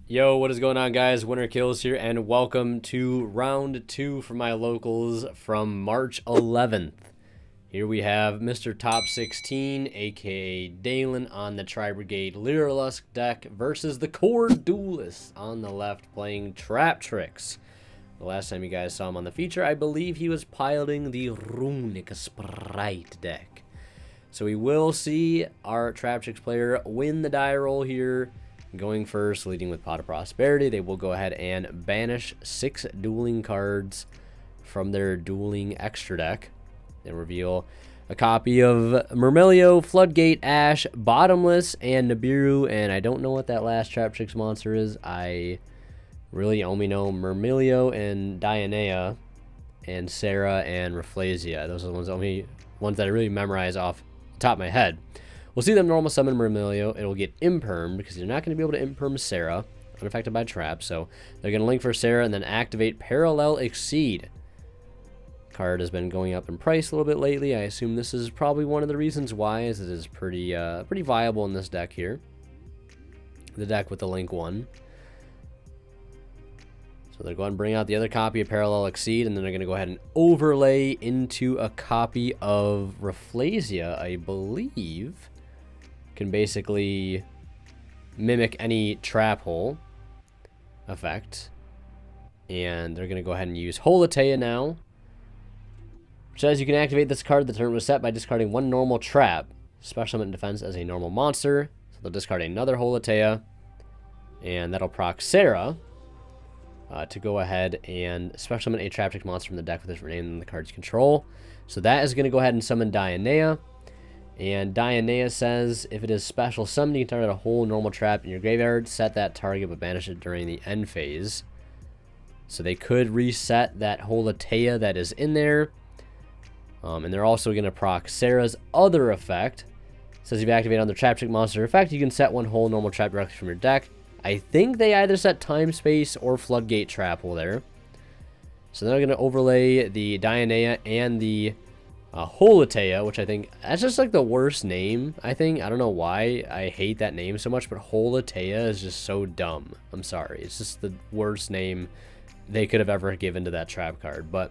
Yo, what is going on, guys? Winner Kills here, and welcome to round 2 for my locals from March 11th. Here we have Mr. Top 16, aka Dalen, on the Tri-Lyrilusc deck versus the Core Duelist on the left playing Traptrix. The last time you guys saw him on the feature, I believe he was piloting the Runic Sprite deck. So we will see our Traptrix player win the die roll here. Going first, leading with Pot of Prosperity, they will go ahead and banish 6 dueling cards from their dueling extra deck. They reveal a copy of Murmillo, Floodgate, Ash, Bottomless, and Nibiru. And I don't know what that last Traptrix monster is. I really only know Murmillo and Dionea and Sarah and Rafflesia. Those are the only ones that I really memorize off the top of my head. We'll see them normal summon Murmillo. It'll get imperm because you're not going to be able to imperm Sarah, unaffected by traps. So they're going to link for Sarah and then activate Parallel Exceed. Card has been going up in price a little bit lately. I assume this is probably one of the reasons why, as it is pretty viable in this deck here. The deck with the link 1. So they're going to bring out the other copy of Parallel Exceed, and then they're going to go ahead and overlay into a copy of Rafflesia, I believe. Can basically mimic any trap hole effect. And they're going to go ahead and use Holatea now. Which says you can activate this card. The turn was set by discarding 1 normal trap. Special summon defense as a normal monster. So they'll discard another Holatea. And that'll proc Sarah to go ahead and special summon a Traptrix monster from the deck with a different name than the card's control. So that is going to go ahead and summon Dionea. And Dionea says, if it is special summoned, you can target a whole normal trap in your graveyard. Set that target, but banish it during the end phase. So they could reset that Holatea that is in there. And they're also going to proc Sarah's other effect. It says if you activate on the Traptrix monster effect, you can set 1 whole normal trap directly from your deck. I think they either set Time Space or Floodgate Trap hole there. So they're going to overlay the Dionea and the Holatea, which I think that's just like the worst name. I don't know why I hate that name so much, but Holatea is just so dumb. I'm sorry, it's just the worst name they could have ever given to that trap card. But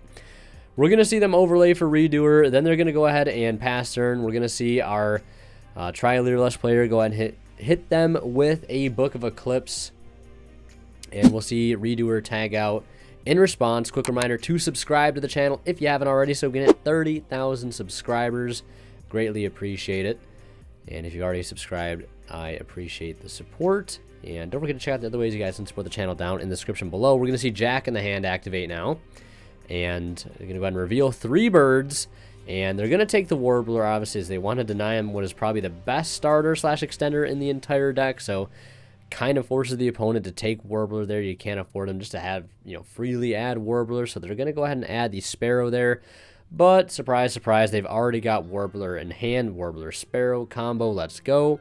we're gonna see them overlay for Redoer. Then they're gonna go ahead and pass turn. We're gonna see our Tri-Lyrilusc player go ahead and hit them with a Book of Eclipse, and we'll see Redoer tag out. In response, quick reminder to subscribe to the channel if you haven't already, so we can hit 30,000 subscribers. Greatly appreciate it. And if you've already subscribed, I appreciate the support. And don't forget to check out the other ways you guys can support the channel down in the description below. We're going to see Jack in the Hand activate now. And they're going to go ahead and reveal 3 birds. And they're going to take the Warbler, obviously, as they want to deny him what is probably the best starter / extender in the entire deck. So kind of forces the opponent to take Warbler there. You can't afford them just to have, freely add Warbler. So they're going to go ahead and add the Sparrow there. But surprise, surprise, they've already got Warbler in hand. Warbler Sparrow combo. Let's go.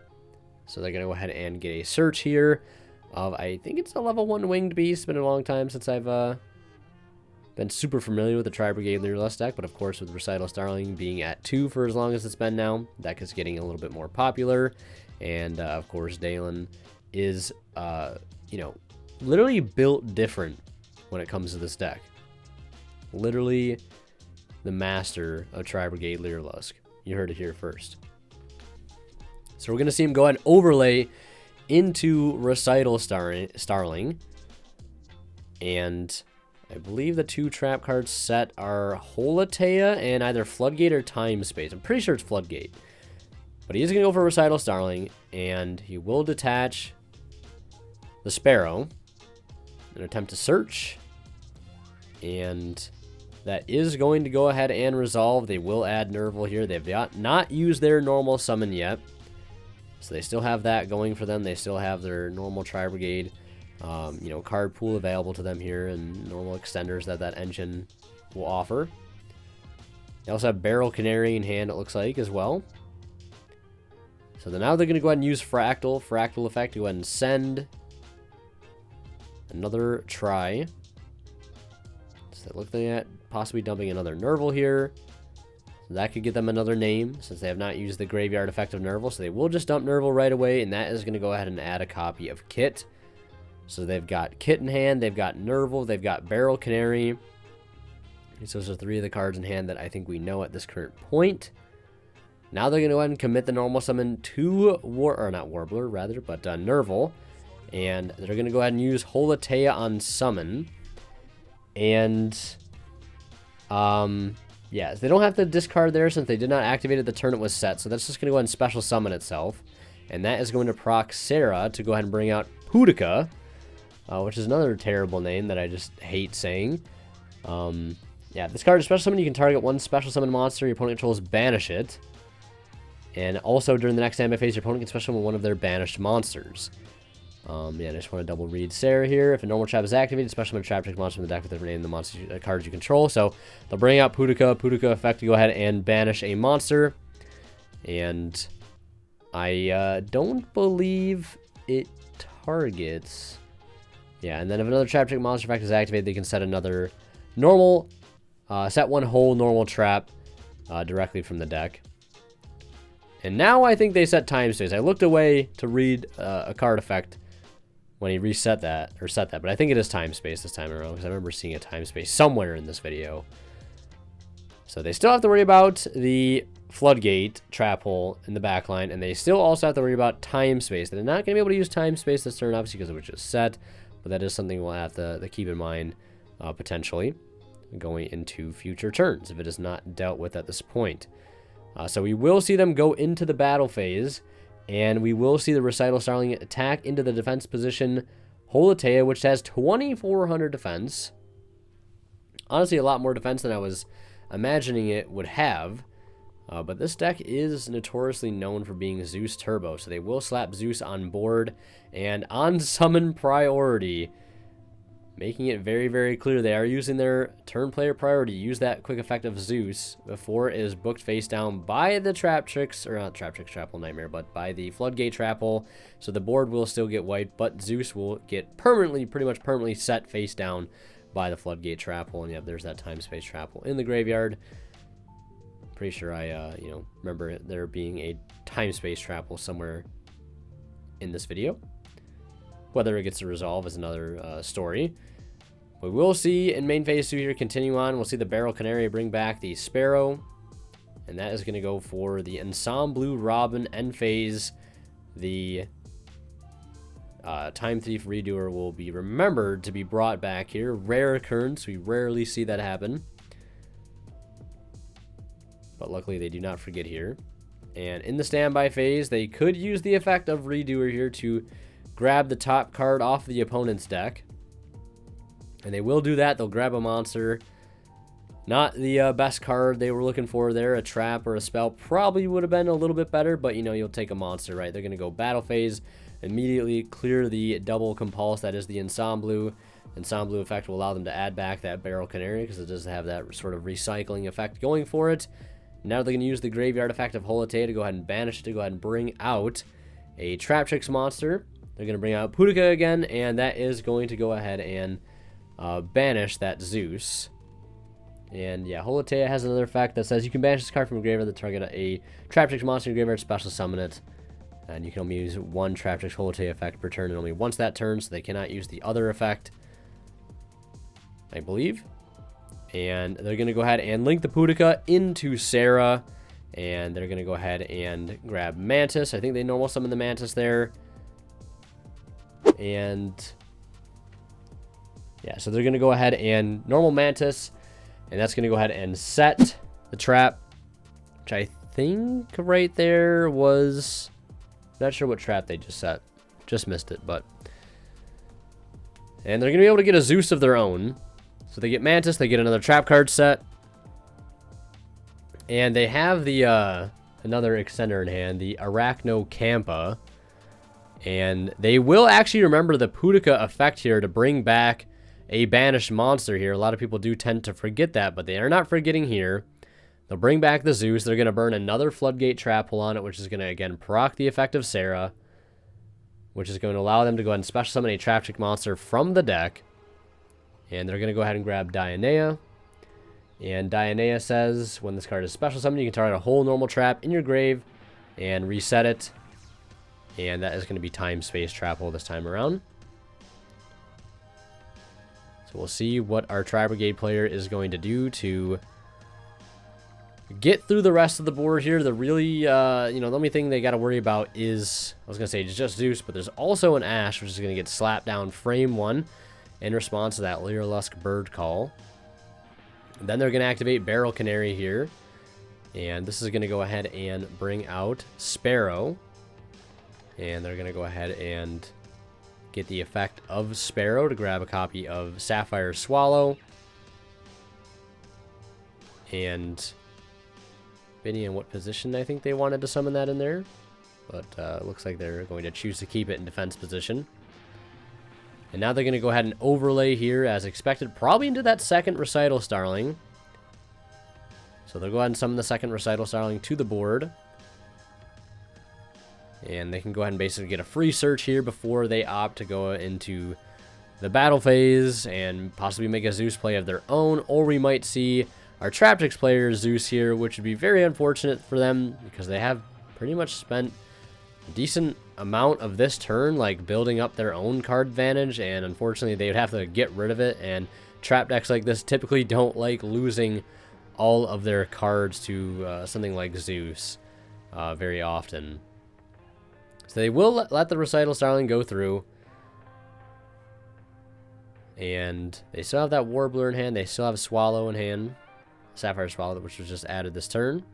So they're going to go ahead and get a search here of, I think it's a level 1 winged beast. It's been a long time since I've been super familiar with the Tri-Lyrilusc deck. But of course, with Recital Starling being at 2 for as long as it's been now, deck is getting a little bit more popular. And of course, Dalen is, literally built different when it comes to this deck. Literally the master of Tri-Lyrilusc. You heard it here first. So we're going to see him go ahead and overlay into Recital Starling. And I believe the 2 trap cards set are Holatea and either Floodgate or Time Space. I'm pretty sure it's Floodgate. But he is going to go for Recital Starling, and he will detach the Sparrow and attempt to search. And that is going to go ahead and resolve. They will add Nerval here. They have not used their normal summon yet. So they still have that going for them. They still have their normal Tri-Brigade, card pool available to them here, and normal extenders that engine will offer. They also have Barrel Canary in hand, it looks like, as well. So then now they're going to go ahead and use Fractal effect to go ahead and send another Tri. So they're looking at possibly dumping another Nerval here. So that could get them another name, since they have not used the graveyard effect of Nerval. So they will just dump Nerval right away, and that is going to go ahead and add a copy of Kit So they've got Kit in hand, they've got Nerval, they've got Barrel Canary. So those are 3 of the cards in hand that I think we know at this current point. Now they're going to go ahead and commit the normal summon to Nerval. And they're going to go ahead and use Holotea on summon. And, yeah, they don't have to discard there since they did not activate it the turn it was set. So that's just going to go ahead and special summon itself. And that is going to proc Sarah to go ahead and bring out Pudica, which is another terrible name that I just hate saying. Yeah, this card is special summon. You can target 1 special summon monster your opponent controls, banish it. And also during the next standby phase, your opponent can special summon 1 of their banished monsters. Yeah, I just want to double read Sarah here. If a normal trap is activated, special summon a Traptrix monster from the deck with the name of the monster cards you control. So they'll bring out Pudica. Pudica effect to go ahead and banish a monster. And I don't believe it targets. Yeah, and then if another Traptrix monster effect is activated, they can set another normal, set 1 whole normal trap directly from the deck. And now I think they set time space. I looked away to read a card effect when he reset that, or set that, but I think it is time space this time around, because I remember seeing a time space somewhere in this video. So they still have to worry about the Floodgate trap hole in the back line, and they still also have to worry about time space. They're not going to be able to use time space this turn, obviously, because it was just set, but that is something we'll have to keep in mind potentially going into future turns if it is not dealt with at this point. So we will see them go into the battle phase, and we will see the Recital Starling attack into the defense position Holotea, which has 2,400 defense. Honestly, a lot more defense than I was imagining it would have. But this deck is notoriously known for being Zeus Turbo, so they will slap Zeus on board and on summon priority, making it very, very clear they are using their turn player priority. Use that quick effect of Zeus before it is booked face down by the Traptrix, or not Traptrix Trapple Nightmare, but by the Floodgate Trapple. So the board will still get wiped, but Zeus will get permanently, pretty much permanently set face down by the Floodgate Trapple. And yep, there's that time space Trapple in the graveyard. Pretty sure I, remember there being a time space Trapple somewhere in this video. Whether it gets to resolve is another story. We will see in main phase 2 here continue on. We'll see the Barrel Canary bring back the Sparrow. And that is going to go for the Ensemble Robin end phase. The Time Thief Redoer will be remembered to be brought back here. Rare occurrence. We rarely see that happen. But luckily they do not forget here. And in the standby phase, they could use the effect of Redoer here to grab the top card off the opponent's deck. And they will do that. They'll grab a monster. Not the best card they were looking for there. A trap or a spell probably would have been a little bit better, but you'll take a monster, right? They're going to go battle phase, immediately clear the double compulse, that is the Ensemble. Ensemble effect will allow them to add back that Barrel Canary because it does have that sort of recycling effect going for it. Now they're going to use the graveyard effect of Holotea to go ahead and banish it, to go ahead and bring out a Traptrix monster. They're going to bring out Pudica again, and that is going to go ahead and banish that Zeus. And yeah, Holotea has another effect that says you can banish this card from a graveyard that target a Traptrix monster in your graveyard, special summon it. And you can only use 1 Traptrix Holotea effect per turn, and only once that turn, so they cannot use the other effect, I believe. And they're going to go ahead and link the Pudica into Sarah. And they're going to go ahead and grab Mantis. I think they normal summon the Mantis there. And yeah, so they're going to go ahead and normal Mantis. And that's going to go ahead and set the trap, which I think right there was... Not sure what trap they just set. Just missed it, but... And they're going to be able to get a Zeus of their own. So they get Mantis, they get another trap card set. And they have the another extender in hand, the Arachnocampa. And they will actually remember the Pudica effect here to bring back a banished monster here. A lot of people do tend to forget that, but they are not forgetting here. They'll bring back the Zeus. They're going to burn another Floodgate Trapple on it, which is going to, again, proc the effect of Sarah, which is going to allow them to go ahead and special summon a Traptrix monster from the deck. And they're going to go ahead and grab Dionea. And Dionea says, when this card is special summoned, you can target a whole normal trap in your grave and reset it. And that is going to be Time Space Trapple this time around. So we'll see what our Tri-Brigade player is going to do to get through the rest of the board here. The really, you know, the only thing they got to worry about is, I was going to say it's just Zeus, but there's also an Ash, which is going to get slapped down frame 1 in response to that Lyrilusc bird call. And then they're going to activate Barrel Canary here. And this is going to go ahead and bring out Sparrow. And they're going to go ahead and get the effect of Sparrow to grab a copy of Sapphire Swallow. And depending on what position I think they wanted to summon that in there. But looks like they're going to choose to keep it in defense position. And now they're going to go ahead and overlay here as expected, probably into that second Recital Starling. So they'll go ahead and summon the second Recital Starling to the board. And they can go ahead and basically get a free search here before they opt to go into the battle phase and possibly make a Zeus play of their own. Or we might see our Traptrix player Zeus here, which would be very unfortunate for them because they have pretty much spent a decent amount of this turn like building up their own card advantage, and unfortunately they would have to get rid of it. And trap decks like this typically don't like losing all of their cards to something like Zeus very often. So they will let the Recital Starling go through. And they still have that Warbler in hand. They still have Swallow in hand. Sapphire Swallow, which was just added this turn.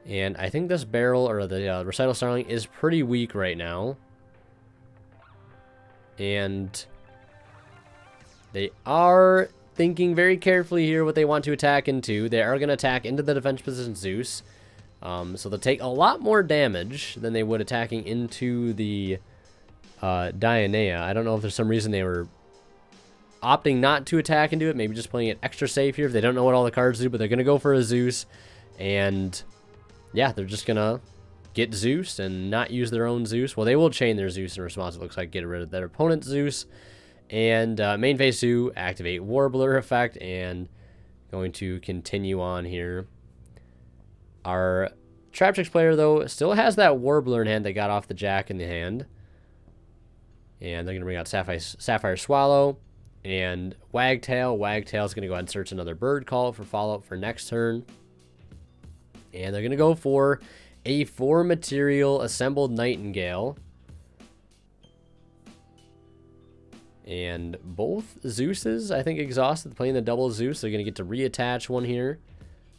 And I think this barrel, or the Recital Starling, is pretty weak right now. And they are thinking very carefully here what they want to attack into. They are going to attack into the defense position Zeus. So they'll take a lot more damage than they would attacking into the Dionea. I don't know if there's some reason they were opting not to attack into it. Maybe just playing it extra safe here if they don't know what all the cards do. But they're going to go for a Zeus. And yeah, they're just going to get Zeus and not use their own Zeus. Well, they will chain their Zeus in response, it looks like, get rid of their opponent's Zeus. And main phase 2, activate Warbler effect. And going to continue on here. Our Traptrix player, though, still has that Warbler in hand. They got off the Jack in the hand. And they're going to bring out Sapphire Swallow and Wagtail. Wagtail's going to go ahead and search another bird call for follow-up for next turn. And they're going to go for a 4-material Assembled Nightingale. And both Zeuses, I think, exhausted playing the double Zeus. They're going to get to reattach one here.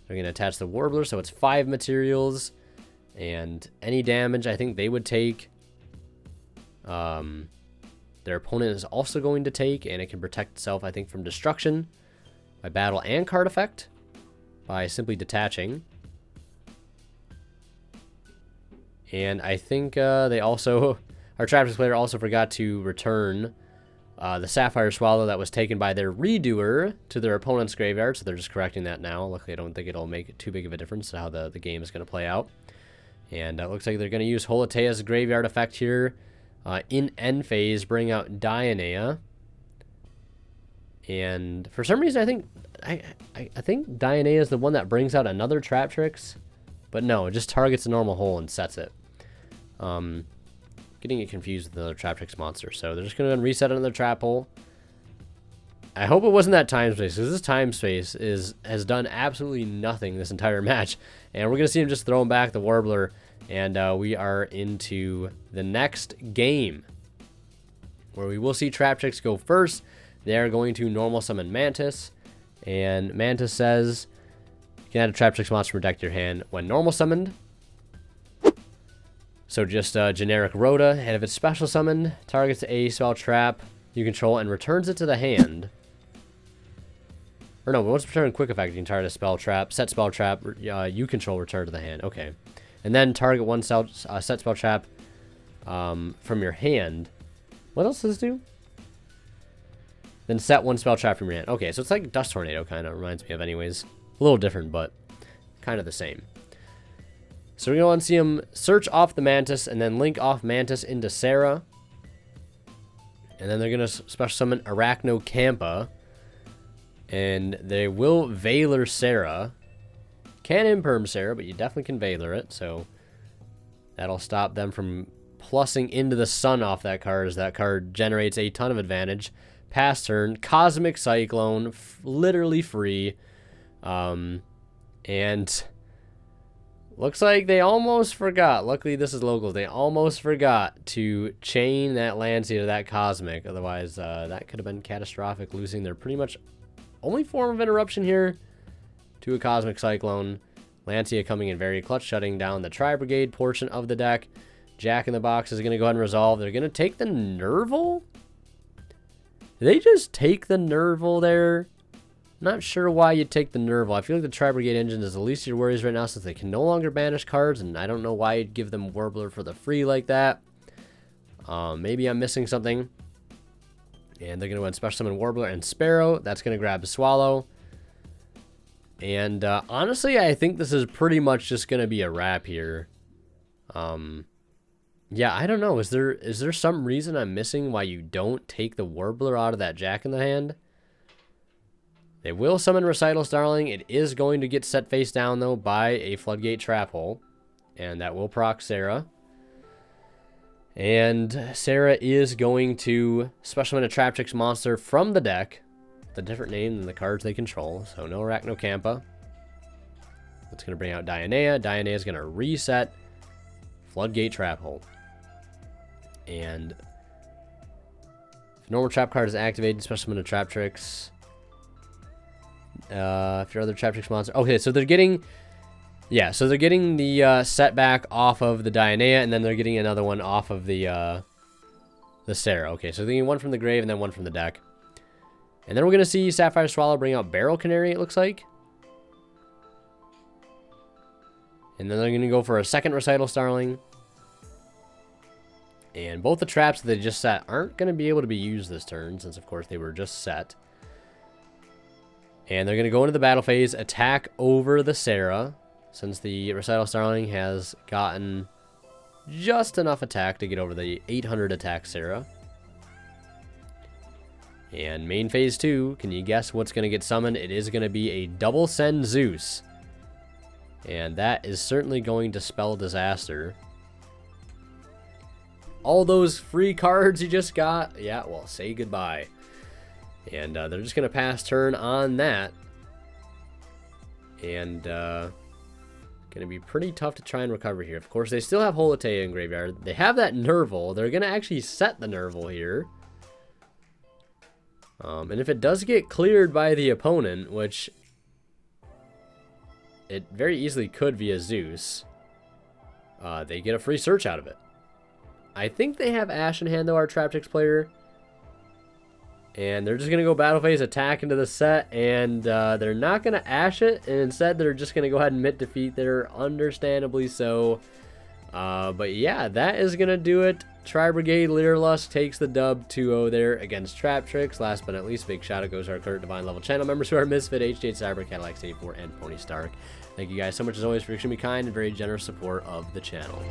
They're going to attach the Warbler, so it's 5 materials. And any damage I think they would take, their opponent is also going to take. And it can protect itself, I think, from destruction by battle and card effect by simply detaching. And I think they also, our Traptrix player also forgot to return the Sapphire Swallow that was taken by their Redoer to their opponent's graveyard, so they're just correcting that now. Luckily, I don't think it'll make too big of a difference to how the game is going to play out. And it looks like they're going to use Holatea's graveyard effect here in end phase, bring out Dionea. And for some reason, I think Dionea is the one that brings out another Traptrix, but no, it just targets a normal hole and sets it. Getting it confused with another Traptrix monster. So they're just going to reset another trap hole. I hope it wasn't that time space, because this time space has done absolutely nothing this entire match. And we're going to see him just throwing back the Warbler. And we are into the next game, where we will see Traptrix go first. They are going to normal summon Mantis. And Mantis says, you can add a Traptrix monster from your deck to your hand when normal summoned. So just generic Rhoda, and if it's special summoned, targets a spell trap you control and returns it to the hand. Or no, once return quick effect, you can target a spell trap, set spell trap you control, return to the hand. Okay. And then target one set spell trap from your hand. What else does this do? Then set one spell trap from your hand. Okay, so it's like Dust Tornado, kind of reminds me of anyways. A little different, but kind of the same. So we're going to want to see him search off the Mantis and then link off Mantis into Sarah. And then they're going to special summon Arachnocampa. And they will Veiler Sarah. Can Imperm Sarah, but you definitely can Veiler it. So that'll stop them from plussing into the sun off that card, as that card generates a ton of advantage. pass turn. Cosmic Cyclone, literally free. And looks like they almost forgot. Luckily, this is local. They almost forgot to chain that Lancia to that Cosmic. Otherwise, that could have been catastrophic, losing their pretty much only form of interruption here to a Cosmic Cyclone. Lancia coming in very clutch, shutting down the Tri-Brigade portion of the deck. Jack in the Box is going to go ahead and resolve. They're going to take the Nerval? Did they just take the Nerval there? Not sure why you take the Nerval. I feel like the Tri-Brigade engine is the least of your worries right now, since they can no longer banish cards, and I don't know why you'd give them Warbler for the free like that. Maybe I'm missing something. And they're going to go and special summon Warbler and Sparrow. That's going to grab the Swallow. And honestly, I think this is pretty much just going to be a wrap here. Yeah, I don't know. Is there some reason I'm missing why you don't take the Warbler out of that Jack in the hand? They will summon Recital Starling. It is going to get set face down, though, by a Floodgate Trap Hole. And that will proc Sarah. And Sarah is going to special summon a Traptrix monster from the deck. A different name than the cards they control. So no Arachnocampa. That's going to bring out Dionea. Dionea is going to reset Floodgate Trap Hole. And if a normal trap card is activated, special summon a Traptrix. If your other Traptrix monster... Okay, so they're getting... Yeah, so they're getting the setback off of the Dionea, and then they're getting another one off of the Sarah. Okay, so they're getting one from the grave and then one from the deck. And then we're going to see Sapphire Swallow bring out Barrel Canary, it looks like. And then they're going to go for a second Recital Starling. And both the traps that they just set aren't going to be able to be used this turn, since, of course, they were just set. And they're going to go into the battle phase, attack over the Sarah, since the Recital Starling has gotten just enough attack to get over the 800 attack Sarah. And main phase 2, can you guess what's going to get summoned? It is going to be a double send Zeus. And that is certainly going to spell disaster. All those free cards you just got, yeah, well, say goodbye. And they're just going to pass turn on that. And going to be pretty tough to try and recover here. Of course, they still have Holotea in graveyard. They have that Nerval. They're going to actually set the Nerval here. And if it does get cleared by the opponent, which it very easily could via Zeus, they get a free search out of it. I think they have Ash in hand, though, our Traptrix player. And they're just going to go battle phase, attack into the set, and they're not going to Ash it, and instead they're just going to go ahead and mitt defeat there, understandably so. But yeah, that is going to do it. Tri-Brigade Lyrilusc takes the dub 2-0 there against Traptrix. Last but not least, big shout out goes to our current Divine level channel members who are Misfit, HJ, Cyber, Cadillac 84, and Pony Stark. Thank you guys so much as always for extremely kind and very generous support of the channel.